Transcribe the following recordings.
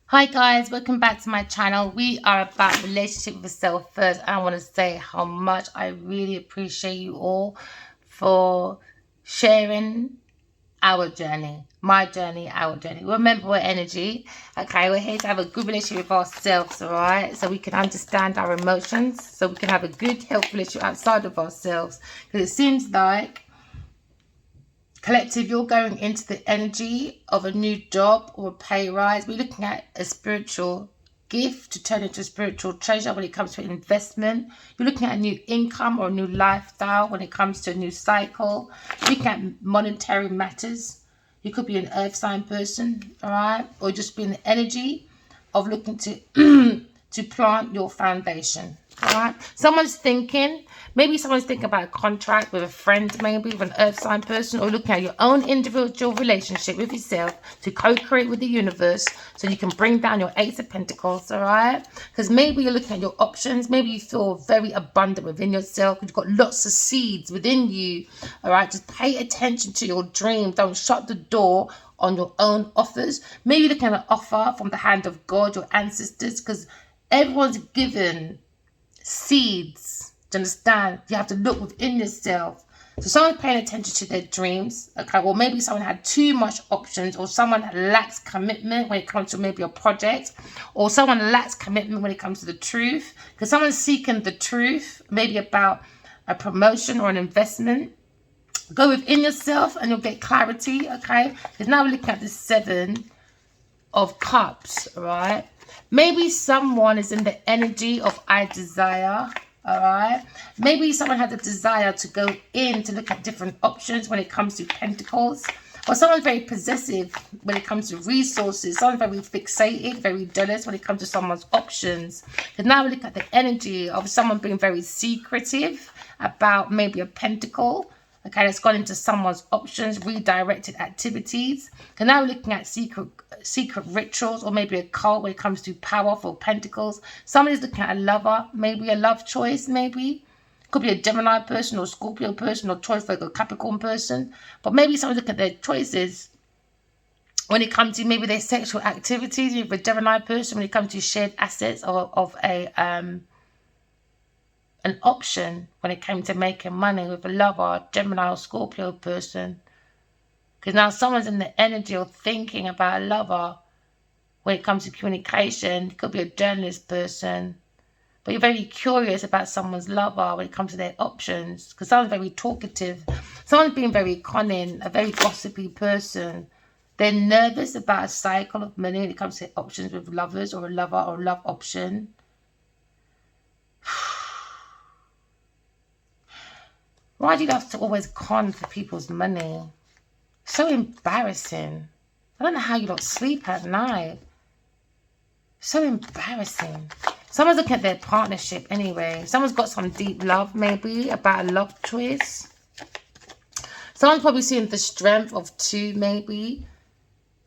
Hi guys, welcome back to my channel. We are about relationship with self first. I want to say how much I really appreciate you all for sharing our journey, my journey, our journey. Remember, we're energy. Okay, we're here to have a good relationship with ourselves, all right? So we can understand our emotions, so we can have a good, healthy relationship outside of ourselves. Because it seems like collective, you're going into the energy of a new job or a pay rise. We're looking at a spiritual gift to turn into a spiritual treasure when it comes to investment. You're looking at a new income or a new lifestyle when it comes to a new cycle. You're looking at monetary matters. You could be an earth sign person, all right, or just be in the energy of looking to to plant your foundation. All right. Maybe someone's thinking about a contract with a friend, maybe with an earth sign person, or looking at your own individual relationship with yourself to co-create with the universe so you can bring down your Ace of Pentacles, all right? Because maybe you're looking at your options. Maybe you feel very abundant within yourself. You've got lots of seeds within you, all right? Just pay attention to your dream. Don't shut the door on your own offers. Maybe you're looking at an offer from the hand of God, your ancestors, because everyone's given seeds. Do you understand? You have to look within yourself. So someone's paying attention to their dreams, okay? Or maybe someone had too much options, or someone lacks commitment when it comes to maybe a project, or someone lacks commitment when it comes to the truth, because someone's seeking the truth, maybe about a promotion or an investment. Go within yourself and you'll get clarity, okay? Because now we're looking at the Seven of Cups, all right? Maybe someone is in the energy of I desire, all right? Maybe someone had a desire to go in to look at different options when it comes to Pentacles. Or someone's very possessive when it comes to resources. Someone's very fixated, very jealous when it comes to someone's options. Because now we look at the energy of someone being very secretive about maybe a pentacle. Okay, that's gone into someone's options, redirected activities. And now we're looking at secret rituals, or maybe a cult when it comes to powerful pentacles. Somebody's looking at a lover, maybe a love choice, maybe. Could be a Gemini person or Scorpio person or choice like a Capricorn person. But maybe someone's looking at their choices when it comes to maybe their sexual activities. If a Gemini person, when it comes to shared assets of an option when it came to making money with a lover, Gemini or Scorpio person. Because now someone's in the energy of thinking about a lover when it comes to communication. It could be a journalist person. But you're very curious about someone's lover when it comes to their options. Because someone's very talkative. Someone's being very cunning, a very gossipy person. They're nervous about a cycle of money when it comes to options with lovers or a lover or a love option. Why do you have to always con for people's money? So embarrassing. I don't know how you don't sleep at night. So embarrassing. Someone's looking at their partnership anyway. Someone's got some deep love maybe about a love choice. Someone's probably seeing the strength of two maybe.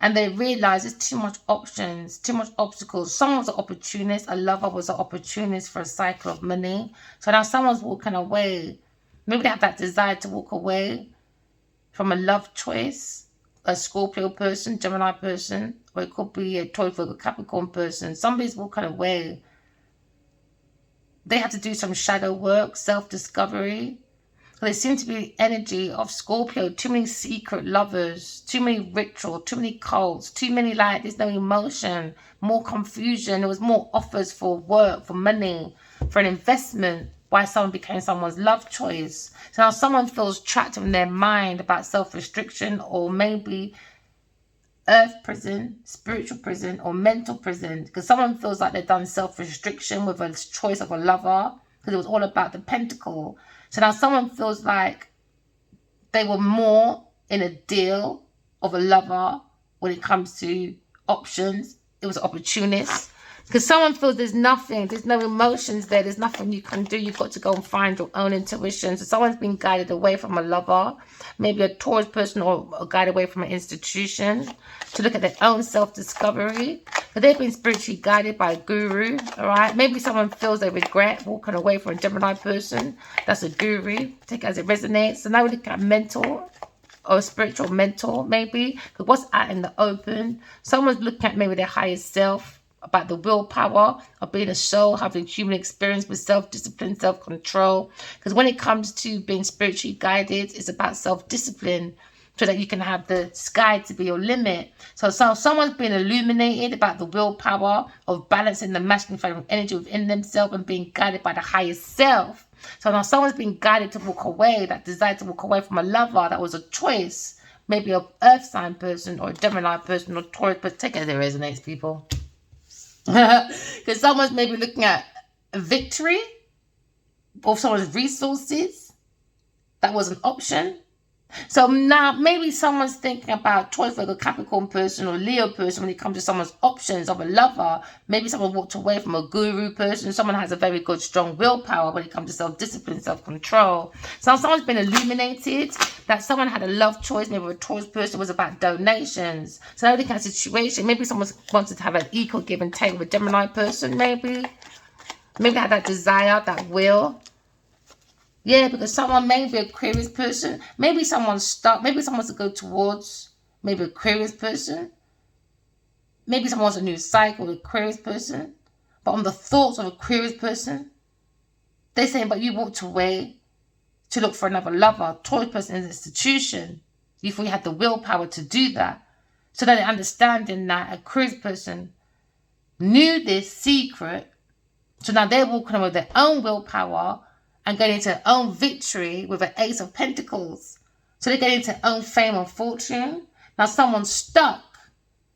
And they realize there's too much options, too much obstacles. Someone was an opportunist. A lover was an opportunist for a cycle of money. So now someone's walking away. Maybe they have that desire to walk away from a love choice, a Scorpio person, Gemini person, or it could be a Taurus or Capricorn person. Somebody's walking away. They have to do some shadow work, self-discovery. There seems to be energy of Scorpio, too many secret lovers, too many ritual, too many cults, too many there's no emotion, more confusion. There was more offers for work, for money, for an investment. Why someone became someone's love choice. So now someone feels trapped in their mind about self-restriction, or maybe earth prison, spiritual prison, or mental prison. Because someone feels like they've done self-restriction with a choice of a lover, because it was all about the pentacle. So now someone feels like they were more in a deal of a lover when it comes to options. It was an opportunist. Because someone feels there's nothing, there's no emotions there, there's nothing you can do. You've got to go and find your own intuition. So someone's been guided away from a lover, maybe a Taurus person, or guided away from an institution to look at their own self-discovery. But they've been spiritually guided by a guru, all right? Maybe someone feels they regret walking away from a Gemini person. That's a guru. Take it as it resonates. So now we look at mental or a spiritual mentor, maybe. Because what's out in the open, someone's looking at maybe their highest self, about the willpower of being a soul, having human experience with self-discipline, self-control. Because when it comes to being spiritually guided, it's about self-discipline, so that you can have the sky to be your limit. So someone's been illuminated about the willpower of balancing the masculine feminine energy within themselves and being guided by the highest self. So now someone's been guided to walk away, that desire to walk away from a lover that was a choice, maybe an earth sign person or a Gemini person or Taurus, but take it as it resonates, people. Because someone's maybe looking at a victory or someone's resources. That was an option. So now maybe someone's thinking about Taurus, Virgo, Capricorn person or Leo person when it comes to someone's options of a lover. Maybe someone walked away from a guru person. Someone has a very good, strong willpower when it comes to self-discipline, self-control. So someone's been illuminated that someone had a love choice. Maybe a Taurus person was about donations. So now looking at a situation. Maybe someone wanted to have an equal give and take with a Gemini person, maybe. Maybe they had that desire, that will. Yeah, because someone may be Aquarius person. Maybe someone's stuck. Maybe someone wants to go towards maybe Aquarius person. Maybe someone wants a new cycle with Aquarius person. But on the thoughts of Aquarius person, they're saying, but you walked away to look for another lover. Taurus person is an institution. You thought you had the willpower to do that. So that they're understanding that Aquarius person knew this secret. So now they're walking on with their own willpower and getting into their own victory with an Ace of Pentacles. So they're getting into their own fame and fortune. Now someone's stuck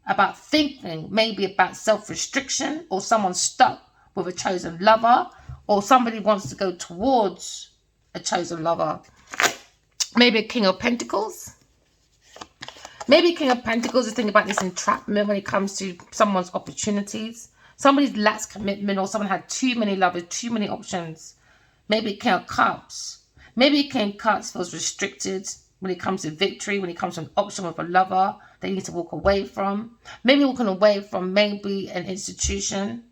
about thinking maybe about self-restriction, or someone's stuck with a chosen lover, or somebody wants to go towards a chosen lover. Maybe a King of Pentacles. Maybe King of Pentacles is thinking about this entrapment when it comes to someone's opportunities. Somebody's lacks commitment, or someone had too many lovers, too many options. Maybe King of Cups. Maybe King of Cups feels restricted when it comes to victory, when it comes to an option with a lover that you need to walk away from. Maybe walking away from maybe an institution.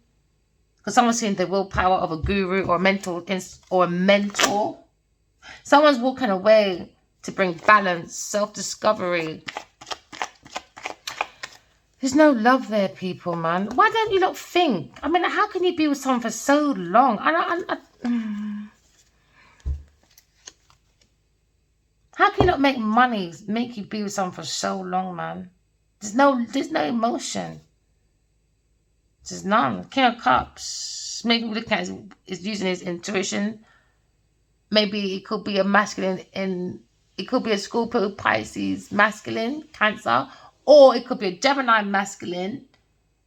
Because someone's seeing the willpower of a guru or a mentor. Someone's walking away to bring balance, self-discovery. There's no love there, people, man. Why don't you not think? I mean, how can you be with someone for so long? How can you not make money make you be with someone for so long, man? There's no emotion. There's none. King of Cups. Maybe looking at is using his intuition. Maybe it could be a masculine it could be a Scorpio, Pisces, masculine, Cancer. Or it could be a Gemini masculine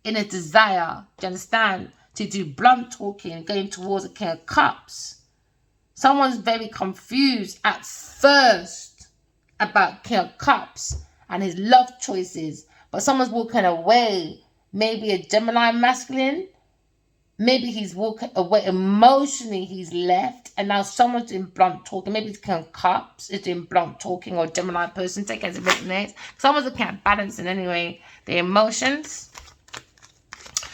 in a desire, do you understand, to do blunt talking, going towards a King of Cups. Someone's very confused at first about King of Cups and his love choices. But someone's walking away. Maybe a Gemini masculine. Maybe he's walking away emotionally, he's left. And now someone's doing blunt talking. Maybe it's King of Cups is doing blunt talking, or Gemini person. Take it as it resonates. Someone's looking at balancing anyway the emotions.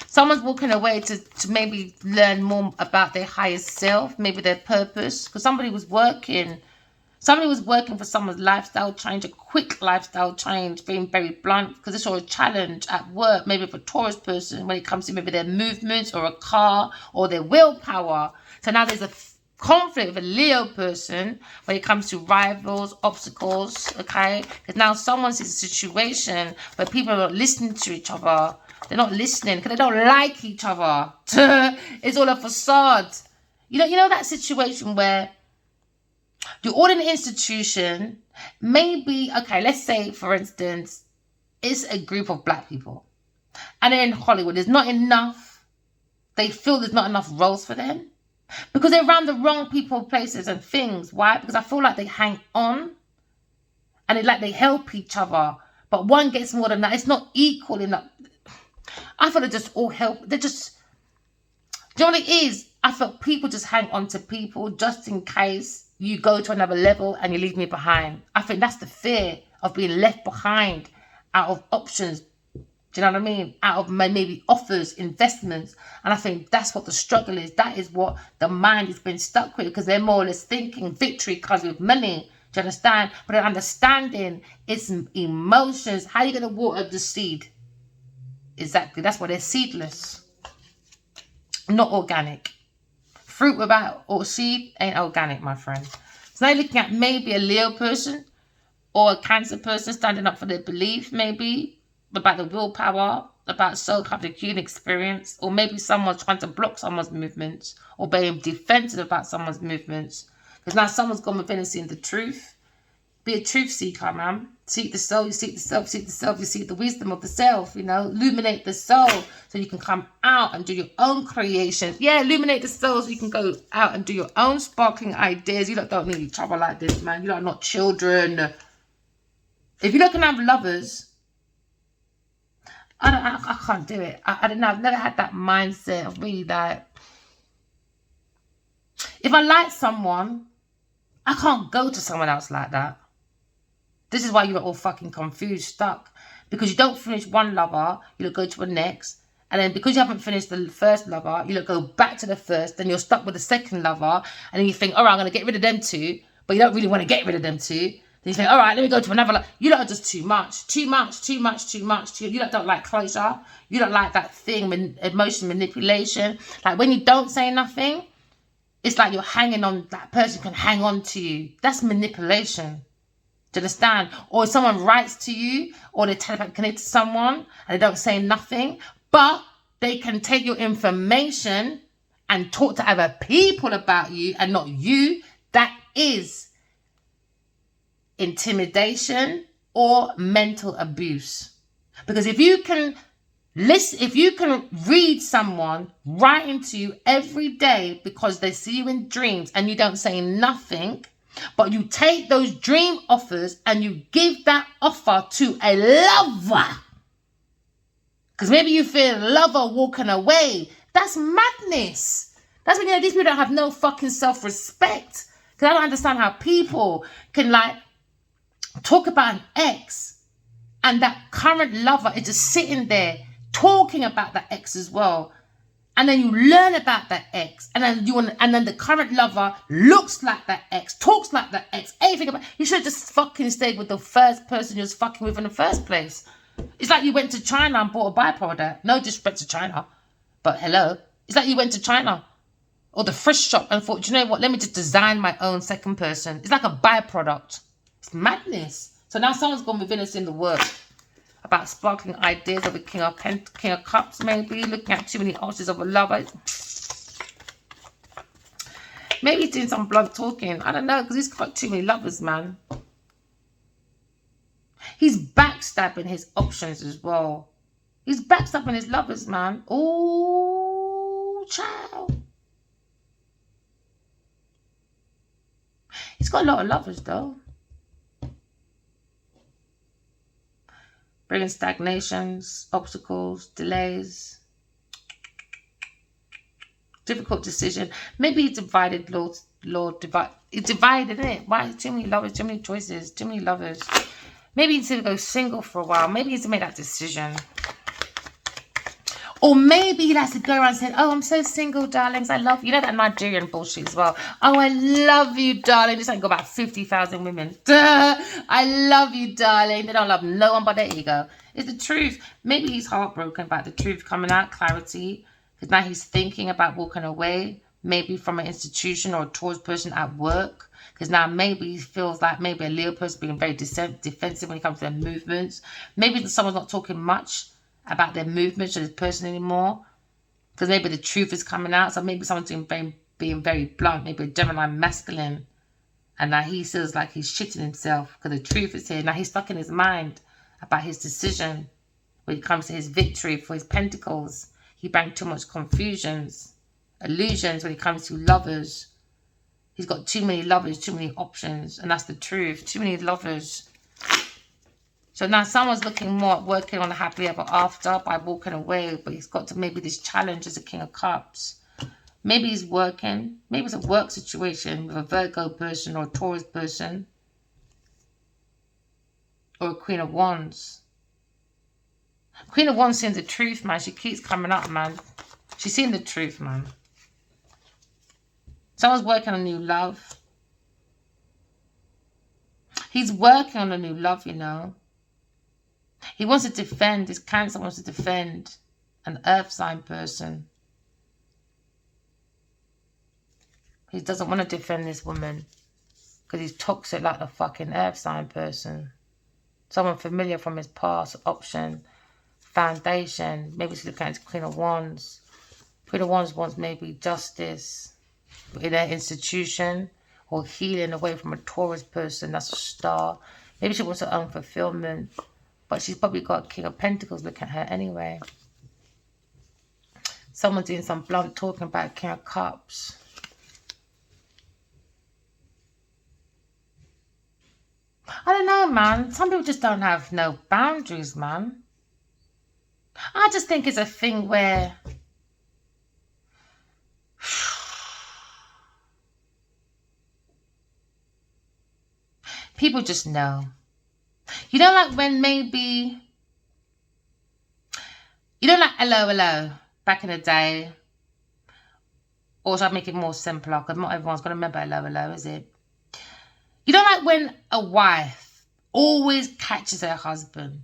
Someone's walking away to maybe learn more about their highest self, maybe their purpose. Because somebody was working for someone's lifestyle change, a quick lifestyle change, being very blunt, because they saw a challenge at work, maybe for a Taurus person, when it comes to maybe their movements or a car or their willpower. So now there's a conflict with a Leo person when it comes to rivals, obstacles, okay? Because now someone's in a situation where people are not listening to each other. They're not listening because they don't like each other. It's all a facade. You know that situation where you're all in an institution, maybe, okay, let's say, for instance, it's a group of black people. And they're in Hollywood. There's not enough. They feel there's not enough roles for them. Because they're around the wrong people, places and things. Why? Because I feel like they hang on. And they help each other. But one gets more than that. It's not equal enough. I feel they just all help. They're just... Do you know what it is? I feel people just hang on to people just in case you go to another level and you leave me behind. I think that's the fear of being left behind out of options. Do you know what I mean? Out of maybe offers, investments. And I think that's what the struggle is. That is what the mind has been stuck with, because they're more or less thinking victory comes with money. Do you understand? But an understanding, it's emotions. How are you going to water the seed? Exactly. That's why they're seedless. Not organic. Fruit without or seed ain't organic, my friend. So now you're looking at maybe a Leo person or a Cancer person standing up for their belief, maybe about the willpower, about soul cup, the human experience, or maybe someone's trying to block someone's movements or being defensive about someone's movements. Because now someone's gone within and seen the truth. Be a truth seeker, man. Seek the soul, you seek the self, seek the self, you seek the wisdom of the self, you know. Illuminate the soul so you can come out and do your own creations. Yeah, illuminate the soul so you can go out and do your own sparkling ideas. You don't need each other like this, man. You are not children. If you're looking to have lovers, I can't do it. I don't know. I've never had that mindset of really like, if I like someone, I can't go to someone else like that. This is why you're all fucking confused, stuck. Because you don't finish one lover, you'll go to the next. And then because you haven't finished the first lover, you'll go back to the first. Then you're stuck with the second lover. And then you think, all right, I'm going to get rid of them two. But you don't really want to get rid of them two. Then you think, all right, let me go to another lover. You lot are just too much. Too much, too much, too much. You lot don't like closure. You don't like that thing, emotion manipulation. Like when you don't say nothing, it's like you're hanging on, that person can hang on to you. That's manipulation. Do you understand? Or if someone writes to you or they telepathically connect to someone and they don't say nothing, but they can take your information and talk to other people about you and not you, that is intimidation or mental abuse. Because if you can listen, if you can read someone writing to you every day because they see you in dreams and you don't say nothing, but you take those dream offers and you give that offer to a lover. Because maybe you feel a lover walking away. That's madness. That's when these people don't have no fucking self-respect. Because I don't understand how people can like talk about an ex and that current lover is just sitting there talking about that ex as well. And then you learn about that ex, and then the current lover looks like that ex, talks like that ex, everything about. You should have just fucking stayed with the first person you was fucking with in the first place. It's like you went to China and bought a byproduct. No disrespect to China, but hello. It's like you went to China or the fresh shop and thought, you know what? Let me just design my own second person. It's like a byproduct. It's madness. So now someone's gone within us in the work about sparkling ideas of a King of Cups, maybe looking at too many options of a lover. Maybe he's doing some blunt talking. I don't know, because he's got too many lovers, man. He's backstabbing his options as well. He's backstabbing his lovers, man. Oh, child. He's got a lot of lovers, though. Bringing stagnations, obstacles, delays, difficult decision. Maybe he divided, he divided it. Why? Too many lovers, too many choices, too many lovers. Maybe he needs to go single for a while. Maybe he needs to make that decision. Or maybe he has to go around saying, oh, I'm so single, darlings. I love you. You know that Nigerian bullshit as well. Oh, I love you, darling. This ain't got about 50,000 women. Duh. I love you, darling. They don't love no one but their ego. It's the truth. Maybe he's heartbroken about the truth coming out, clarity. Because now he's thinking about walking away. Maybe from an institution or a Taurus person at work. Because now maybe he feels like maybe a Leo person being very defensive when it comes to their movements. Maybe someone's not talking much about their movements to this person anymore, because maybe the truth is coming out. So maybe someone's being very blunt, maybe a Gemini masculine, and now he feels like he's shitting himself because the truth is here. Now he's stuck in his mind about his decision when it comes to his victory for his pentacles. He banged too much confusions, illusions when it comes to lovers. He's got too many lovers, too many options, and that's the truth. Too many lovers. So now someone's looking more at working on a happily ever after by walking away, but he's got to maybe this challenge as a King of Cups. Maybe he's working. Maybe it's a work situation with a Virgo person or a Taurus person or a Queen of Wands. Queen of Wands seeing the truth, man. She keeps coming up, man. She's seeing the truth, man. Someone's working on new love. He's working on a new love, you know. He wants to defend, his Cancer wants to defend an earth sign person. He doesn't want to defend this woman because he's toxic like the fucking earth sign person. Someone familiar from his past, option, foundation. Maybe he's looking at his Queen of Wands. Queen of Wands wants maybe justice in their institution or healing away from a Taurus person. That's a star. Maybe she wants her own fulfillment, but she's probably got King of Pentacles looking at her anyway. Someone doing some blunt talking about King of Cups. I don't know, man. Some people just don't have no boundaries, man. I just think it's a thing where people just know. You know, like when maybe, you know, like hello, back in the day. Or should I make it more simpler? Because not everyone's going to remember hello, is it? You know, like when a wife always catches her husband,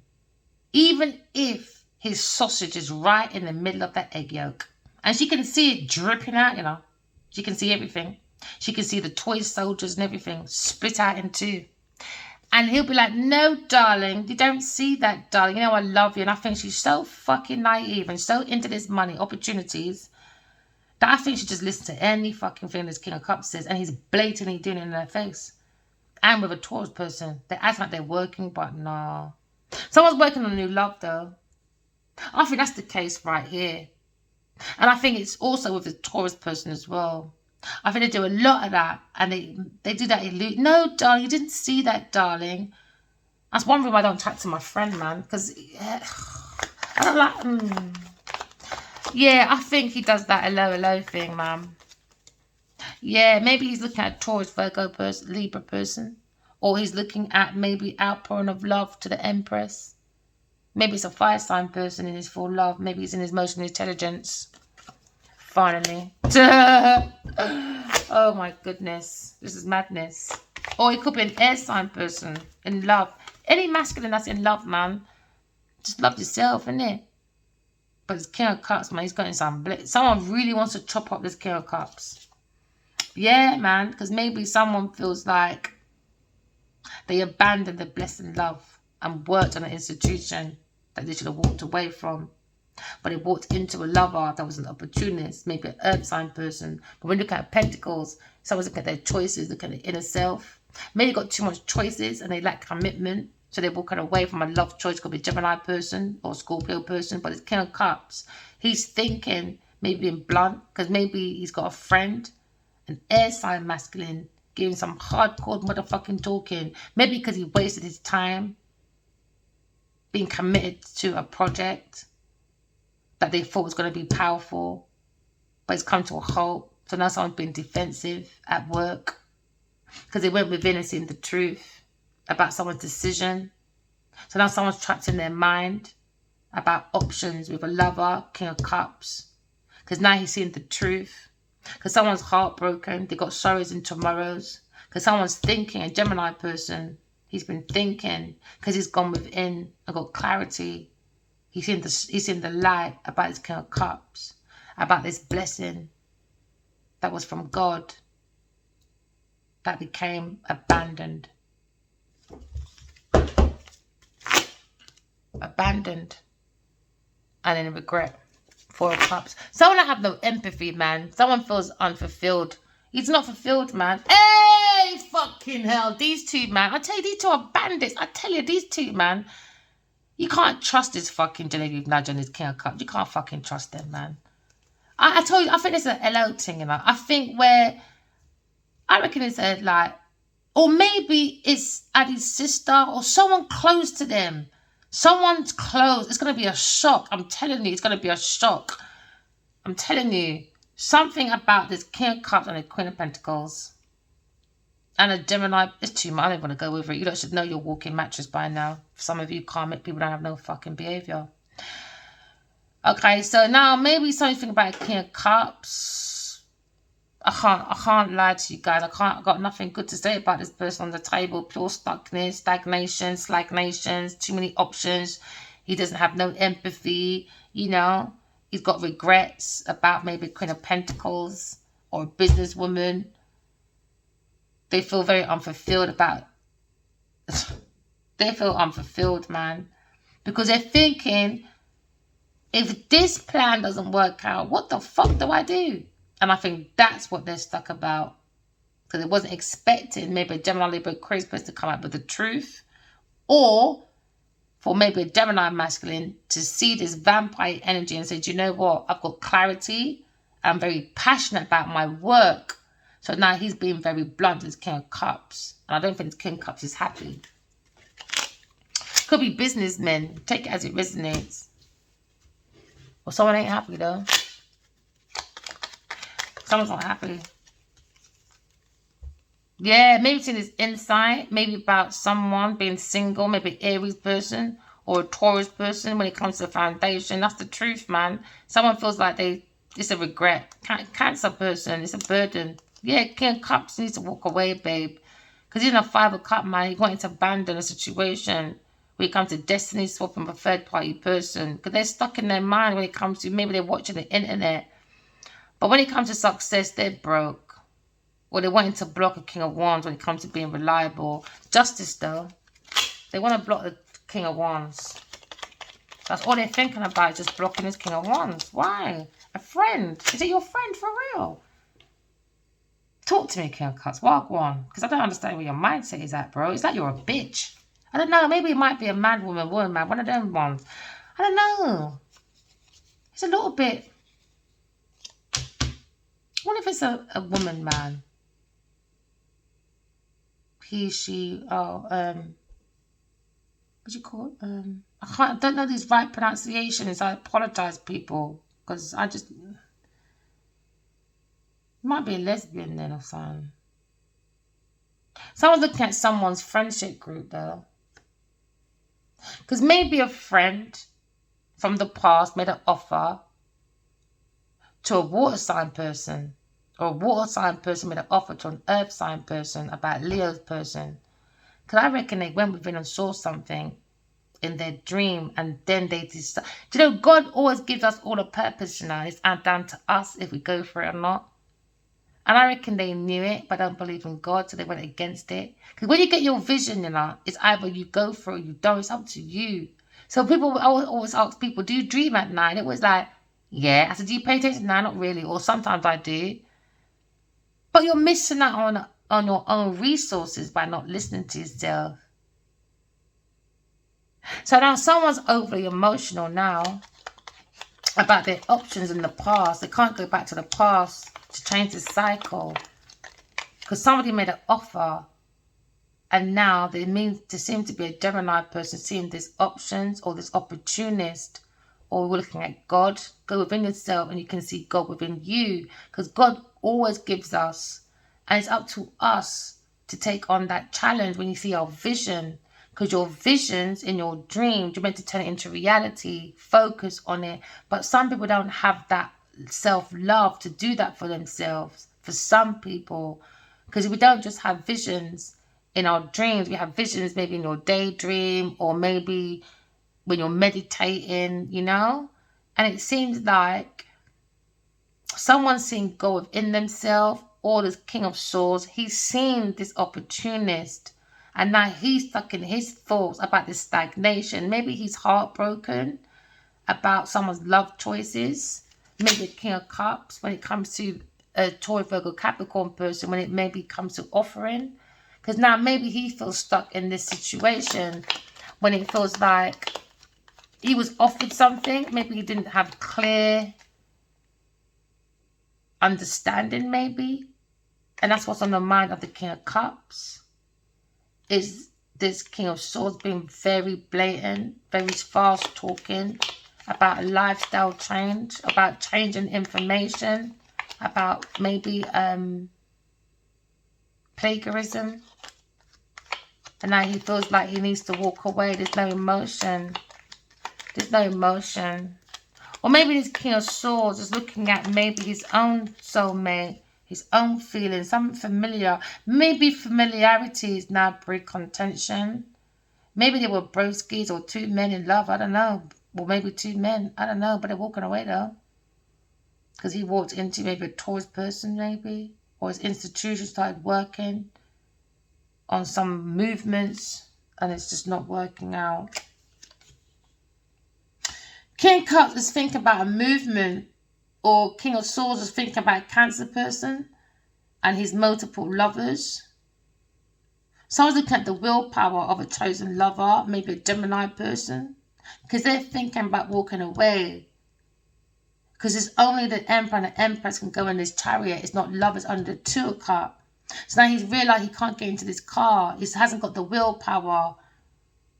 even if his sausage is right in the middle of that egg yolk, and she can see it dripping out, you know. She can see everything. She can see the toy soldiers and everything split out in two. And he'll be like, no, darling, you don't see that, darling. You know, I love you. And I think she's so fucking naive and so into this money, opportunities, that I think she just listens to any fucking thing this King of Cups says. And he's blatantly doing it in her face. And with a Taurus person, they act like they're working, but no. Someone's working on a new love, though. I think that's the case right here. And I think it's also with the Taurus person as well. I think they do a lot of that. And they do that illusion. No, darling, you didn't see that, darling. That's one reason I don't chat to my friend, man. Because I don't like... Yeah, I think he does that hello thing, man. Yeah, maybe he's looking at Taurus, Virgo person, Libra person. Or he's looking at maybe outpouring of love to the Empress. Maybe it's a fire sign person in his full love. Maybe he's in his emotional intelligence. Finally. Oh my goodness. This is madness. Or it could be an air sign person in love. Any masculine that's in love, man. Just love yourself, innit? But it's King of Cups, man. He's got in some... Someone really wants to chop up this King of Cups. Yeah, man. Because maybe someone feels like they abandoned the blessed love and worked on an institution that they should have walked away from. But they walked into a lover that was an opportunist, maybe an earth sign person. But when you look at Pentacles, someone's looking at their choices, looking at the inner self. Maybe got too much choices and they lack commitment. So they walk away from a love choice. Could be a Gemini person or a Scorpio person. But it's King of Cups. He's thinking, maybe being blunt, because maybe he's got a friend, an air sign masculine, giving some hardcore motherfucking talking. Maybe because he wasted his time being committed to a project that they thought was going to be powerful, but it's come to a halt. So now someone's been defensive at work because they went within and seen the truth about someone's decision. So now someone's trapped in their mind about options with a lover, King of Cups, because now he's seen the truth. Because someone's heartbroken, they got sorrows and tomorrows. Because someone's thinking, a Gemini person, he's been thinking because he's gone within and got clarity. He's seen the light about his King of Cups, about this blessing that was from God that became abandoned. Abandoned. And then regret. Four of Cups. Someone that have no empathy, man. Someone feels unfulfilled. He's not fulfilled, man. Hey, fucking hell. These two, man. I tell you, these two are bandits. I tell you, these two, man. You can't trust this fucking Genevieve Nudge and this King of Cups. You can't fucking trust them, man. I told you, I think it's an LO thing, you know. I think where, I reckon it's a, like, or maybe it's Addie's sister or someone close to them. Someone's close. It's going to be a shock. I'm telling you, it's going to be a shock. I'm telling you. Something about this King of Cups and the Queen of Pentacles. And a Gemini, it's too much. I don't want to go over it. You should know your walking mattress by now. Some of you karmic people don't have no fucking behaviour. Okay, so now maybe something about a King of Cups. I can't lie to you guys. I got nothing good to say about this person on the table. Pure stuckness, stagnation, stagnations, too many options. He doesn't have no empathy, you know. He's got regrets about maybe Queen of Pentacles or a businesswoman. They feel very unfulfilled about they feel unfulfilled, man. Because they're thinking, if this plan doesn't work out, what the fuck do I do? And I think that's what they're stuck about. Because it wasn't expecting maybe a Gemini, Libra, Aquarius person to come out with the truth. Or for maybe a Gemini masculine to see this vampire energy and say, do you know what? I've got clarity. I'm very passionate about my work. So now he's being very blunt as King of Cups. And I don't think King of Cups is happy. Could be businessmen. Take it as it resonates. Well, someone ain't happy though. Someone's not happy. Yeah, maybe it's in his insight. Maybe about someone being single. Maybe an Aries person or a Taurus person when it comes to the foundation. That's the truth, man. Someone feels like it's a regret. Cancer person, it's a burden. Yeah, King of Cups needs to walk away, babe. Because he's in a 5 of Cups, man. He's wanting to abandon a situation when it comes to destiny swap from a third party person. Because they're stuck in their mind when it comes to, maybe they're watching the internet. But when it comes to success, they're broke. Or they're wanting to block a King of Wands when it comes to being reliable. Justice, though. They want to block the King of Wands. That's all they're thinking about, just blocking this King of Wands. Why? A friend. Is it your friend for real? Talk to me, King of Cups. Walk one. Because I don't understand where your mindset is at, bro. It's like you're a bitch. I don't know. Maybe it might be a mad woman, one of them ones. I don't know. It's a little bit. What if it's a woman, man? He, she, what do you call it? I don't know these right pronunciations. I apologize, people. Because I just. Might be a lesbian then or something. Someone's looking at someone's friendship group, though. Because maybe a friend from the past made an offer to a water sign person, or a water sign person made an offer to an earth sign person about Leo's person. Because I reckon they went within and saw something in their dream, and then they decide. Do you know, God always gives us all a purpose, you know. It's down to us if we go for it or not. And I reckon they knew it, but don't believe in God, so they went against it. Because when you get your vision, you know, it's either you go for it or you don't. It's up to you. So people, I always ask people, do you dream at night? It was like, yeah. I said, do you pay attention? No, not really. Or sometimes I do. But you're missing out on your own resources by not listening to yourself. So now someone's overly emotional now about their options in the past. They can't go back to the past to change the cycle. Because somebody made an offer and now there seems to be a Gemini person seeing this options or this opportunist, or we're looking at God. Go within yourself and you can see God within you. Because God always gives us, and it's up to us to take on that challenge when you see our vision. Because your visions in your dreams, you're meant to turn it into reality, focus on it. But some people don't have that self-love to do that for themselves. For some people, because we don't just have visions in our dreams, we have visions maybe in your daydream, or maybe when you're meditating, you know. And it seems like someone's seen God within themselves, or this King of Swords, he's seen this opportunist, and now he's stuck in his thoughts about this stagnation. Maybe he's heartbroken about someone's love choices. Maybe King of Cups when it comes to a Tauro, Virgo, Capricorn person, when it maybe comes to offering. Because now maybe he feels stuck in this situation when it feels like he was offered something. Maybe he didn't have clear understanding, maybe. And that's what's on the mind of the King of Cups. Is this King of Swords being very blatant, very fast talking about a lifestyle change, about changing information, about maybe plagiarism. And now he feels like he needs to walk away. There's no emotion. There's no emotion. Or maybe this King of Swords is looking at maybe his own soulmate his own feelings, something familiar. Maybe familiarity is now breed contention. Maybe they were broskies or two men in love. I don't know. Or maybe two men. I don't know. But they're walking away though. Because he walked into maybe a tourist person maybe. Or his institution started working on some movements. And it's just not working out. King of Cups is thinking about a movement. Or King of Swords is thinking about a Cancer person. And his multiple lovers. Someone's looking at the willpower of a chosen lover, maybe a Gemini person, because they're thinking about walking away. Because it's only the Emperor and the Empress can go in this chariot. It's not lovers under the 2 of Cups. So now he's realised he can't get into this car. He hasn't got the willpower.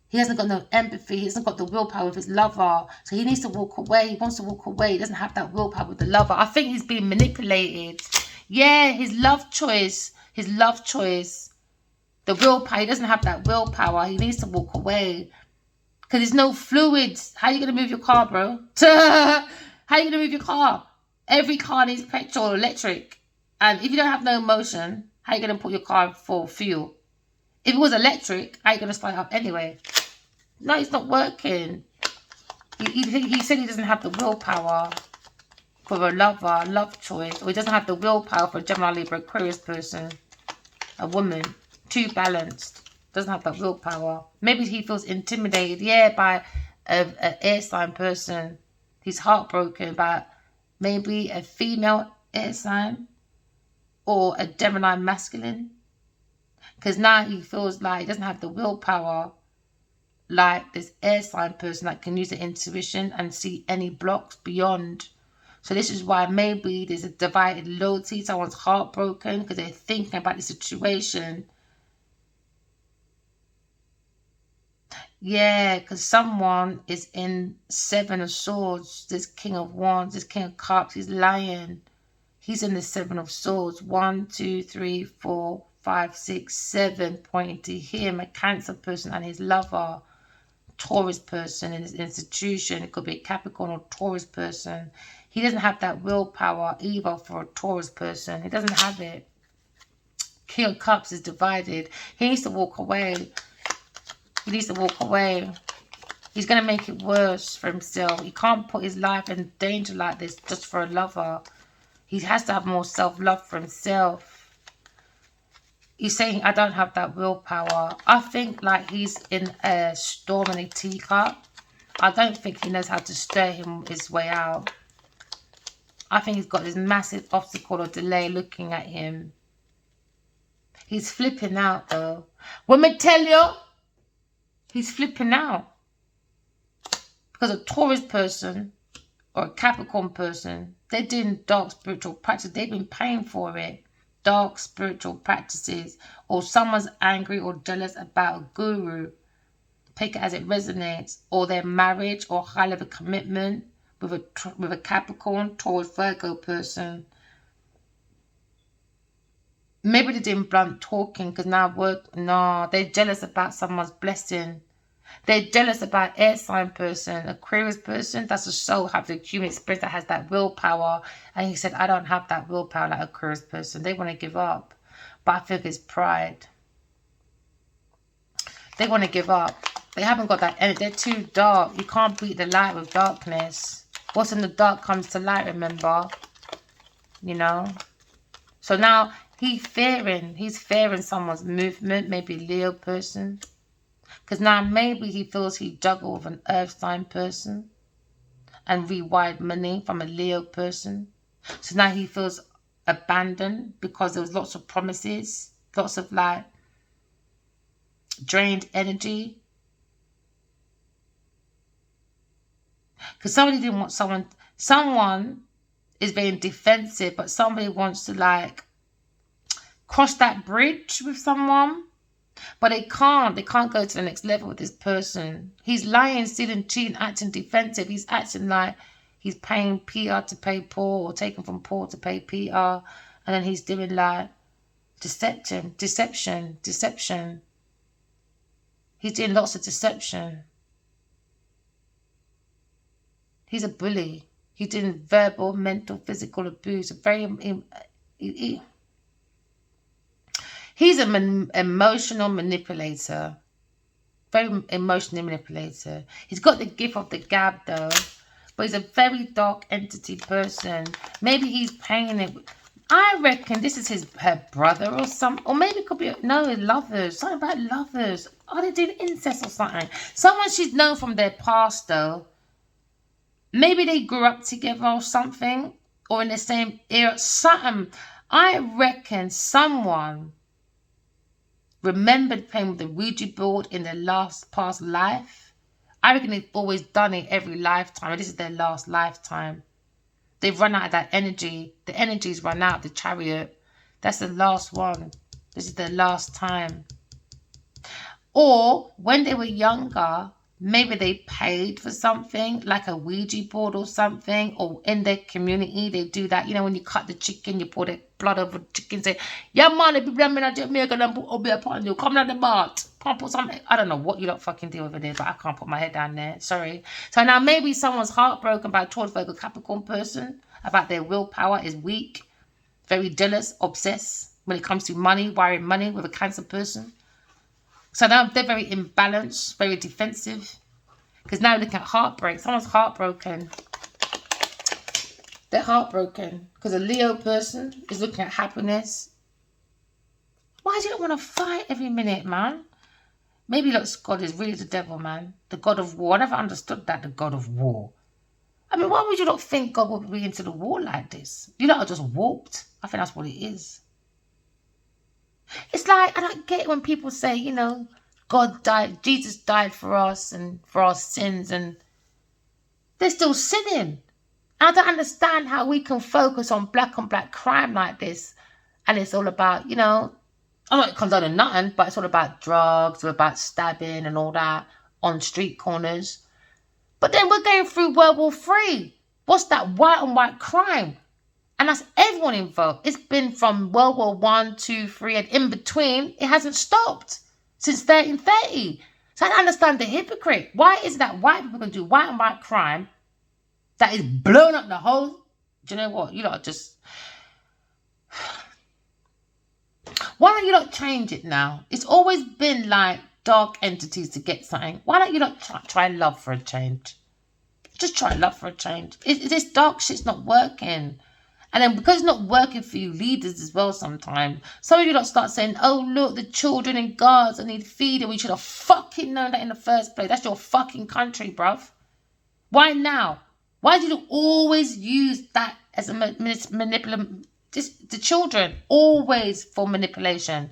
He hasn't got no empathy. He hasn't got the willpower with his lover. So he needs to walk away. He wants to walk away. He doesn't have that willpower with the lover. I think he's being manipulated. Yeah, his love choice. His love choice. The willpower. He doesn't have that willpower. He needs to walk away. Because there's no fluids. How are you going to move your car, bro? How are you going to move your car? Every car needs petrol or electric. And if you don't have no motion, how are you going to put your car for fuel? If it was electric, how are you going to start it up anyway? No, it's not working. He said he doesn't have the willpower for a lover, love choice. Or he doesn't have the willpower for a Gemini, Libra, Aquarius person. A woman. Too balanced. Doesn't have that willpower. Maybe he feels intimidated, yeah, by an air sign person. He's heartbroken by maybe a female air sign or a Gemini masculine. Because now he feels like he doesn't have the willpower like this air sign person that can use the intuition and see any blocks beyond. So this is why maybe there's a divided loyalty. Someone's heartbroken because they're thinking about the situation. Yeah, because someone is in 7 of Swords. This King of Wands, this King of Cups, he's lying. He's in the 7 of Swords. 1, 2, 3, 4, 5, 6, 7, pointing to him, a Cancer person and his lover. Taurus person in his institution. It could be a Capricorn or Taurus person. He doesn't have that willpower either for a Taurus person. He doesn't have it. King of Cups is divided. He needs to walk away. He needs to walk away. He's going to make it worse for himself. He can't put his life in danger like this just for a lover. He has to have more self-love for himself. He's saying, I don't have that willpower. I think like he's in a storm in a teacup. I don't think he knows how to stir his way out. I think he's got this massive obstacle or delay looking at him. He's flipping out though. Let me tell you, he's flipping out. Because a Taurus person or a Capricorn person, they're doing dark spiritual practice. They've been paying for it. Dark spiritual practices. Or someone's angry or jealous about a guru. Take it as it resonates. Or their marriage or high level commitment with a Capricorn, Taurus, Virgo person. Maybe they're doing blunt talking because now they're jealous about someone's blessing. They're jealous about air sign person, Aquarius person. That's a soul, have the human experience that has that willpower. And he said, I don't have that willpower like Aquarius person. They want to give up. But I think it's pride. They want to give up. They haven't got that energy. They're too dark. You can't beat the light with darkness. What's in the dark comes to light, remember? You know? So now he's fearing someone's movement, maybe Leo person. Because now maybe he feels he juggled with an earth sign person and rewired money from a Leo person. So now he feels abandoned because there was lots of promises, lots of like drained energy. Because somebody didn't want someone is being defensive, but somebody wants to like cross that bridge with someone. But they can't go to the next level with this person. He's lying, stealing, cheating, acting defensive. He's acting like he's paying PR to pay Paul or taking from Paul to pay PR. And then he's doing like deception. He's doing lots of deception. He's a bully. He's doing verbal, mental, physical abuse. He's an emotional manipulator. Very emotionally manipulator. He's got the gift of the gab though. But he's a very dark entity person. Maybe he's paying it. I reckon this is her brother or something. Or maybe it could be, no, lovers. Something about lovers. Are they doing incest or something? Someone she's known from their past though. Maybe they grew up together or something. Or in the same era. Something. I reckon someone remembered playing with the Ouija board in their past life. I reckon they've always done it every lifetime. And this is their last lifetime. They've run out of that energy. The energy's run out. The chariot. That's the last one. This is their last time. Or when they were younger, maybe they paid for something like a Ouija board or something. Or in their community, they do that. You know, when you cut the chicken, you pour the blood over the chicken. Say, yeah, man, if you're in Jamaica, then put a upon you. Come down the mat. Can't put something. I don't know what you lot fucking do over there, but I can't put my head down there. Sorry. So now maybe someone's heartbroken by a Taurus, Virgo, Capricorn person about their willpower is weak, very jealous, obsessed when it comes to money, wiring money with a Cancer person. So now they're very imbalanced, very defensive. Because now looking at heartbreak. Someone's heartbroken. They're heartbroken. Because a Leo person is looking at happiness. Why do you not want to fight every minute, man? Maybe look, God is really the devil, man. The God of war. I never understood that, the God of war. I mean, why would you not think God would be into the war like this? You lot are just warped. I think that's what it is. It's like, I don't get it when people say, you know, God died, Jesus died for us and for our sins, and they're still sinning. I don't understand how we can focus on black on black crime like this. And it's all about, you know, I'm not condoning nothing, but it's all about drugs, or about stabbing and all that on street corners. But then we're going through World War III. What's that white on white crime? And that's everyone involved. It's been from World War I, II, III, and in between, it hasn't stopped since 1330. So I don't understand the hypocrite. Why is it that white people can do white on white crime that is blowing up the whole... Do you know what? You lot just... Why don't you not change it now? It's always been like dark entities to get something. Why don't you not try love for a change? Just try love for a change. This dark shit's not working. And then because it's not working for you leaders as well sometimes, some of you don't start saying, oh, look, the children in Gaza need feeding. We should have fucking known that in the first place. That's your fucking country, bruv. Why now? Why do you always use that as a manipulation? Just the children, always for manipulation.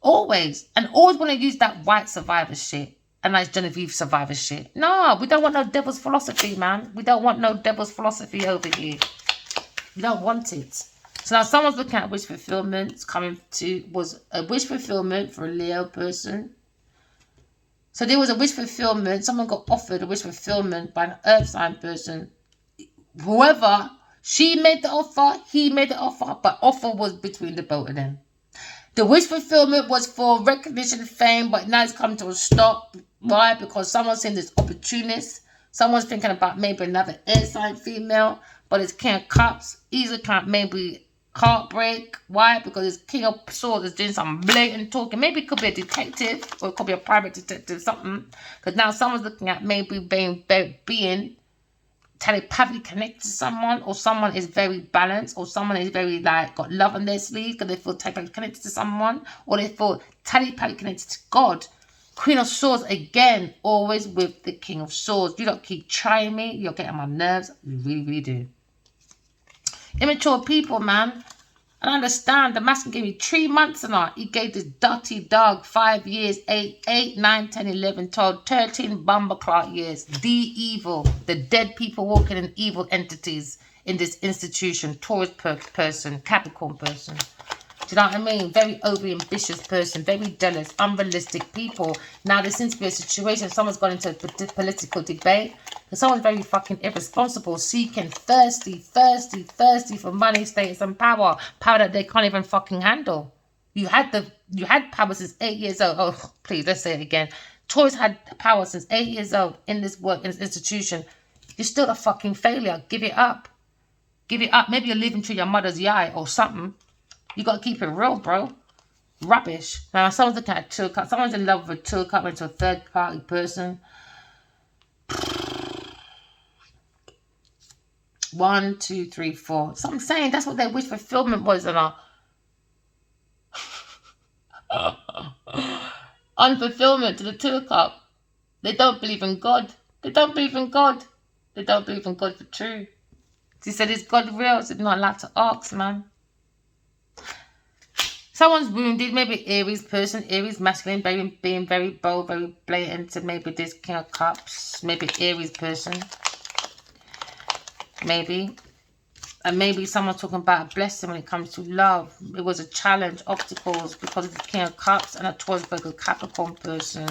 Always. And always want to use that white survivor shit. And nice Genevieve survivor shit. No, we don't want no devil's philosophy, man. We don't want no devil's philosophy over here. We don't want it. So now someone's looking at wish fulfillment. Was a wish fulfillment for a Leo person. So there was a wish fulfillment. Someone got offered a wish fulfillment by an earth sign person. Whoever, she made the offer, he made the offer, but offer was between the both of them. The wish fulfillment was for recognition, fame, but now it's come to a stop. Why? Because someone's saying this opportunist. Someone's thinking about maybe another air sign female, but it's King of Cups. Either can't maybe heartbreak. Why? Because it's King of Swords is doing some blatant talking. Maybe it could be a detective, or it could be a private detective, something. Because now someone's looking at maybe being telepathically connected to someone, or someone is very balanced, or someone is very like got love on their sleeve because they feel telepathically connected to someone, or they feel telepathically connected to God. Queen of Swords again, always with the King of Swords. You don't keep trying me, you're getting on my nerves. You really, really do. Immature people, man. I don't understand. The masculine gave me 3 months and all. He gave this dirty dog 5 years, 8, 9, 10, 11, 12, 13 bumbleclot years. The evil. The dead people walking in evil entities in this institution. Taurus person, Capricorn person. Do you know what I mean? Very overly ambitious person. Very jealous, unrealistic people. Now there seems to be a situation. Someone's gone into a political debate. And someone's very fucking irresponsible, seeking, thirsty for money, status, and power. Power that they can't even fucking handle. You had power since 8 years old. Oh, please, let's say it again. Taurus had power since 8 years old in this work, in this institution. You're still a fucking failure. Give it up. Give it up. Maybe you're living through your mother's yai or something. You got to keep it real, bro. Rubbish. Now, someone's looking at a two cup. Someone's in love with a two cup into a third party person. 1, 2, 3, 4. So I'm saying that's what their wish fulfillment was, and unfulfillment to the two cup. They don't believe in God. They don't believe in God. They don't believe in God for true. He said, is God real? So they're not allowed to ask, man. Someone's wounded, maybe Aries person, Aries masculine, being very bold, very blatant to maybe this King of Cups, maybe Aries person. Maybe. And maybe someone's talking about a blessing when it comes to love. It was a challenge, obstacles, because of the King of Cups and a Taurus, Virgo, Capricorn person.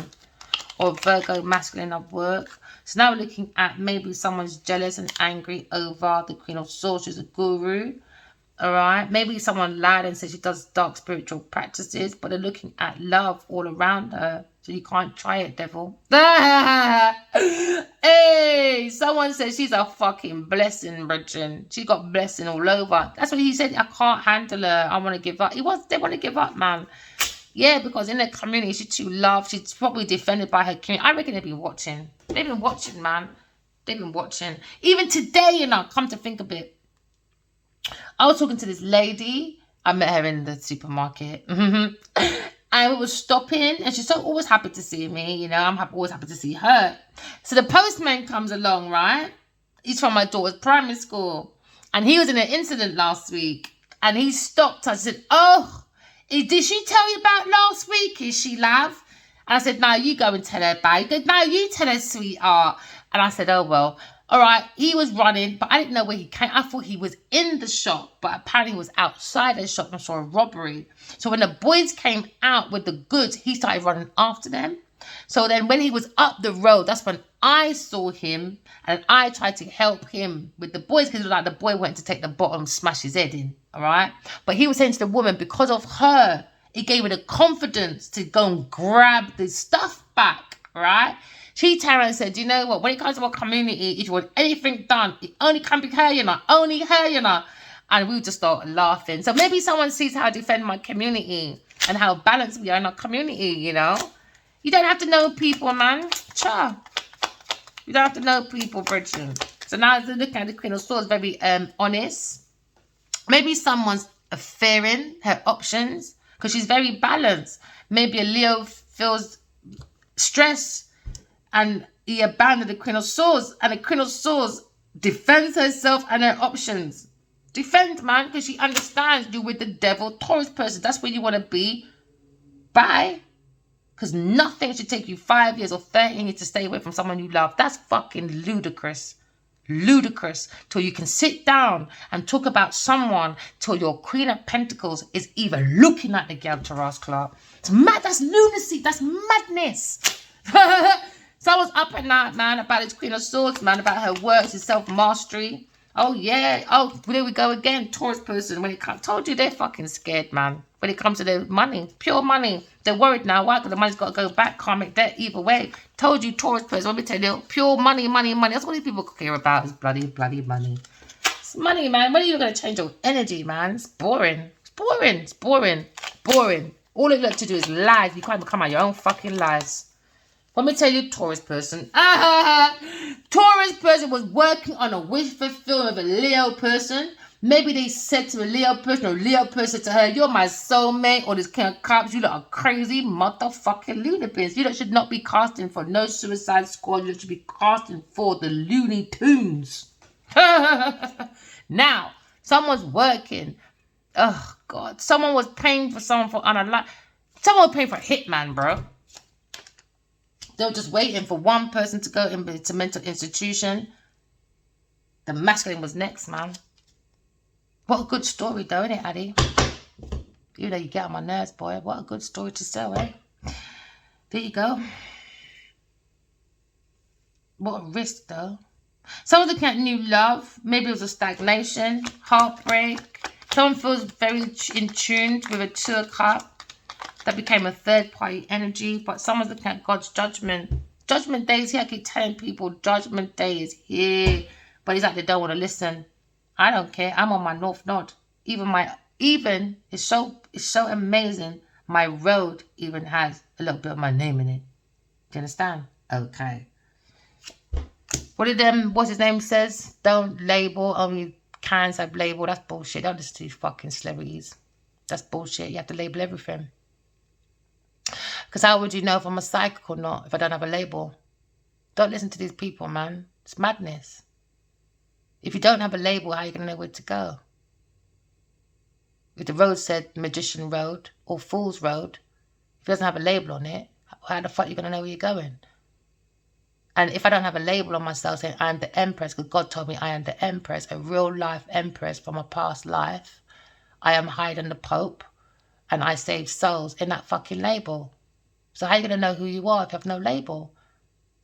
Or Virgo masculine at work. So now we're looking at maybe someone's jealous and angry over the Queen of Swords, who's a guru. Alright, maybe someone lied and said she does dark spiritual practices, but they're looking at love all around her. So you can't try it, devil. Hey, someone says she's a fucking blessing, virgin. She got blessing all over. That's what he said. I can't handle her. I want to give up. They want to give up, man. Yeah, because in the community, she's too loved. She's probably defended by her community. I reckon they've been watching. They've been watching, man. They've been watching. Even today, you know, come to think of it. I was talking to this lady. I met her in the supermarket. And we were stopping. And she's so always happy to see me. You know, I'm always happy to see her. So the postman comes along, right? He's from my daughter's primary school. And he was in an incident last week. And he stopped. I said, oh, did she tell you about last week? Is she, love? And I said, no, you go and tell her about it. He goes, no, you tell her, sweetheart. And I said, oh, well. All right, he was running, but I didn't know where he came. I thought he was in the shop, but apparently he was outside the shop and saw a robbery. So when the boys came out with the goods, he started running after them. So then when he was up the road, that's when I saw him and I tried to help him with the boys because it was like the boy went to take the bottom, smash his head in, all right? But he was saying to the woman, because of her, it gave her the confidence to go and grab the stuff back, right? She turned around and said, you know what, when it comes to our community, if you want anything done, it only can be her, you know, only her, you know. And we just started laughing. So maybe someone sees how I defend my community and how balanced we are in our community, you know. You don't have to know people, man. Cha. You don't have to know people, Bridget. So now as I look at the Queen of Swords, very honest. Maybe someone's fearing her options because she's very balanced. Maybe a Leo feels stress and he abandoned the Queen of Swords. And the Queen of Swords defends herself and her options. Defend, man, because she understands you with the devil, Taurus person. That's where you want to be. Bye. Because nothing should take you 5 years or 30 years to stay away from someone you love. That's fucking ludicrous. Ludicrous. Till you can sit down and talk about someone till your Queen of Pentacles is even looking at the girl Taras Clark. It's mad. That's lunacy. That's madness. Someone's up at night, man, about his Queen of Swords, man, about her works, his self-mastery. Oh, yeah. Oh, there we go again. Taurus person. When it comes, told you they're fucking scared, man. When it comes to their money, pure money. They're worried now. Why? Because the money's got to go back. Karmic debt either way. Told you, Taurus person. Let me tell you, pure money, money, money. That's what these people care about is bloody, bloody money. It's money, man. When are you going to change your energy, man? It's boring. It's boring. It's boring. Boring. All you have to do is lies. You can't even come out your own fucking lies. Let me tell you, Taurus person. Taurus person was working on a wish fulfillment of a Leo person. Maybe they said to a Leo person, or Leo person to her, you're my soulmate, or this King of Cups. You lot are crazy motherfucking lunatics. You lot should not be casting for no Suicide Squad. You lot should be casting for the Looney Tunes. Now, someone's working. Oh, God. Someone was paying for someone for unalive. Someone was paying for a hitman, bro. They were just waiting for one person to go into mental institution. The masculine was next, man. What a good story, though, isn't it, Addy? You know, you get on my nerves, boy. What a good story to sell, eh? There you go. What a risk, though. Someone's looking at new love. Maybe it was a stagnation, heartbreak. Someone feels very in tune with a Two of Cups. That became a third-party energy. But someone's looking at God's judgment. Judgment Day is here. I keep telling people Judgment Day is here. But it's like they don't want to listen. I don't care. I'm on my North Nod. Even it's so amazing. My road even has a little bit of my name in it. Do you understand? Okay. What's his name says? Don't label, only cans have label. That's bullshit. Don't listen to these fucking celebrities. That's bullshit. You have to label everything. Because how would you know if I'm a psychic or not if I don't have a label? Don't listen to these people, man. It's madness. If you don't have a label, how are you going to know where to go? If the road said Magician Road or Fool's Road, if it doesn't have a label on it, how the fuck are you going to know where you're going? And if I don't have a label on myself saying I am the Empress, because God told me I am the Empress, a real life Empress from a past life, I am hiding the Pope, and I save souls in that fucking label. So how are you going to know who you are if you have no label?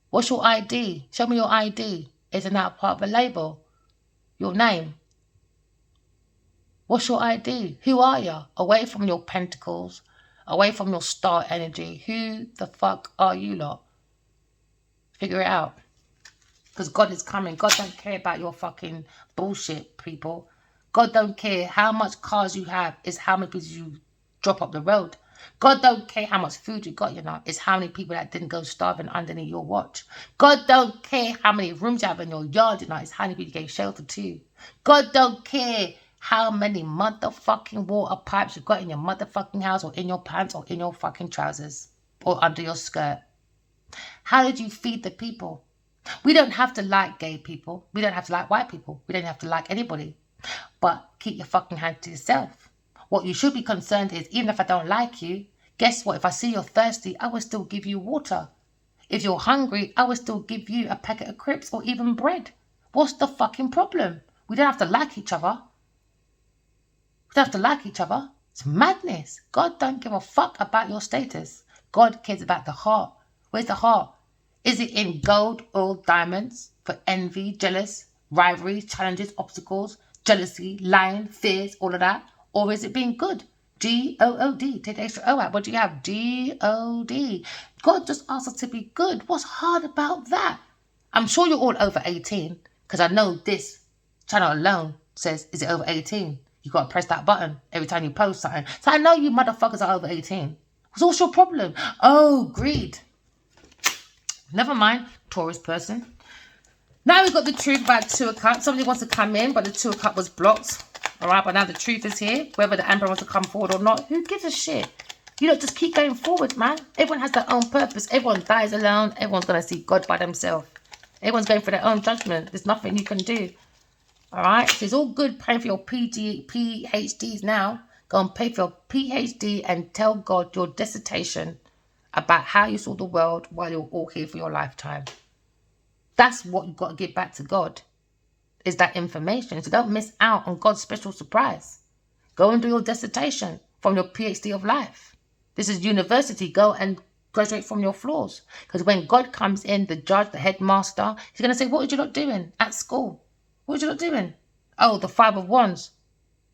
What's your ID? Show me your ID. Isn't that part of a label? Your name. What's your ID? Who are you? Away from your pentacles, away from your star energy. Who the fuck are you lot? Figure it out. Because God is coming. God don't care about your fucking bullshit, people. God don't care how much cars you have. It's how many people you drop up the road. God don't care how much food you got, you know. It's how many people that didn't go starving underneath your watch. God don't care how many rooms you have in your yard, you know. It's how many people you gave shelter to. God don't care how many motherfucking water pipes you got in your motherfucking house or in your pants or in your fucking trousers or under your skirt. How did you feed the people? We don't have to like gay people. We don't have to like white people. We don't have to like anybody. But keep your fucking hand to yourself. What you should be concerned is, even if I don't like you, guess what? If I see you're thirsty, I will still give you water. If you're hungry, I will still give you a packet of crisps or even bread. What's the fucking problem? We don't have to like each other. We don't have to like each other. It's madness. God don't give a fuck about your status. God cares about the heart. Where's the heart? Is it in gold, oil, diamonds for envy, jealous, rivalry, challenges, obstacles, jealousy, lying, fears, all of that? Or is it being good? G-O-O-D. Take the extra O out. What do you have? G-O-D. God just asks us to be good. What's hard about that? I'm sure you're all over 18 because I know this channel alone says, is it over 18? You got to press that button every time you post something. So I know you motherfuckers are over 18. So what's your problem? Oh, greed. Never mind, Taurus person. Now we've got the truth about 2 of Cups. Somebody wants to come in, but the 2 of Cups was blocked. All right, but now the truth is here. Whether the Emperor wants to come forward or not, who gives a shit? You know, just keep going forward, man. Everyone has their own purpose. Everyone dies alone. Everyone's going to see God by themselves. Everyone's going for their own judgment. There's nothing you can do. All right, so it's all good paying for your PhDs now. Go and pay for your PhD and tell God your dissertation about how you saw the world while you're all here for your lifetime. That's what you've got to give back to God, is that information. So don't miss out on God's special surprise. Go and do your dissertation from your PhD of life. This is university. Go and graduate from your flaws. Because when God comes in, the judge, the headmaster, he's going to say, what did you not doing at school? What did you not doing? Oh, the 5 of Wands.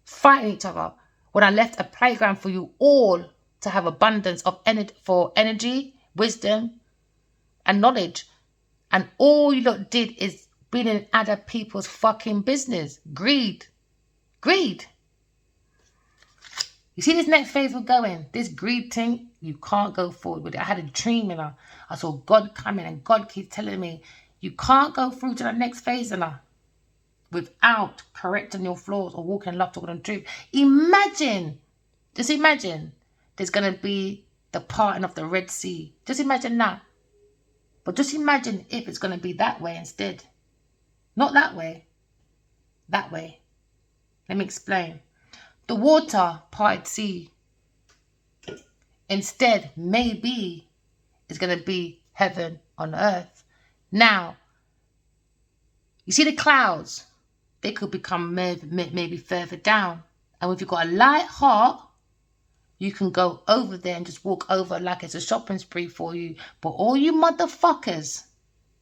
Fighting each other. When I left a playground for you all to have abundance of energy, wisdom, and knowledge. And all you lot did is being in other people's fucking business. Greed. Greed. You see this next phase we're going? This greed thing, you can't go forward with it. I had a dream, you know. I saw God coming and God keeps telling me, you can't go through to the next phase, you know, without correcting your flaws or walking in love, talking the truth. Imagine, just imagine, there's going to be the parting of the Red Sea. Just imagine that. But just imagine if it's going to be that way instead. Not that way. That way. Let me explain. The water parted sea. Instead, maybe it's going to be heaven on earth. Now, you see the clouds? They could become maybe further down. And if you've got a light heart, you can go over there and just walk over like it's a shopping spree for you. But all you motherfuckers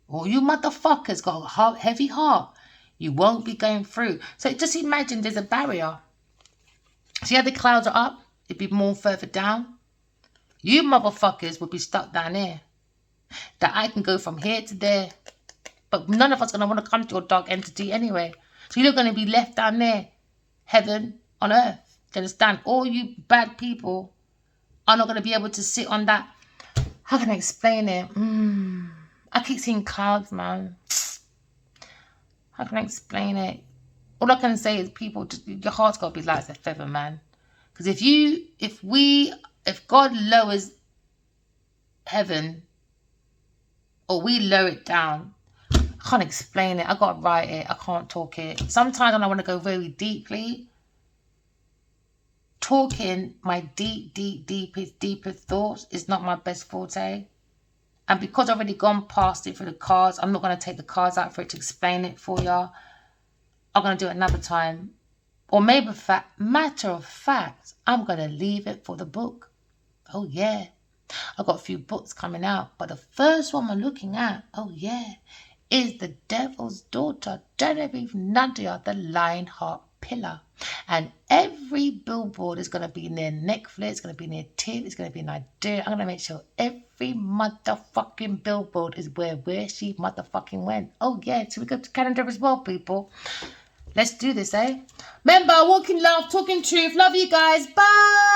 got a heavy heart, you won't be going through. So just imagine there's a barrier. See how the clouds are up? It'd be more further down. You motherfuckers would be stuck down here. That I can go from here to there. But none of us are going to want to come to your dark entity anyway. So you're going to be left down there, heaven on earth. Do you understand? All you bad people are not going to be able to sit on that. How can I explain it? I keep seeing clouds, man. How can I explain it? All I can say is, people, your heart's got to be light as a feather, man. Because if God lowers heaven, or we lower it down, I can't explain it. I got to write it. I can't talk it. Sometimes when I want to go very deeply, talking my deepest thoughts is not my best forte. And because I've already gone past it for the cards, I'm not going to take the cards out for it to explain it for y'all. I'm going to do it another time. Or maybe, matter of fact, I'm going to leave it for the book. Oh, yeah. I've got a few books coming out. But the first one I'm looking at, oh, yeah, is The Devil's Daughter, Genevieve Nadia, the Lionheart Pillar. And every billboard is going to be near Netflix, it's going to be near TIFF, it's going to be in Nigeria. I'm going to make sure every motherfucking billboard is where she motherfucking went. Oh, yeah, so we go to Canada as well, people. Let's do this, eh? Remember, walking love, talking truth. Love you guys. Bye.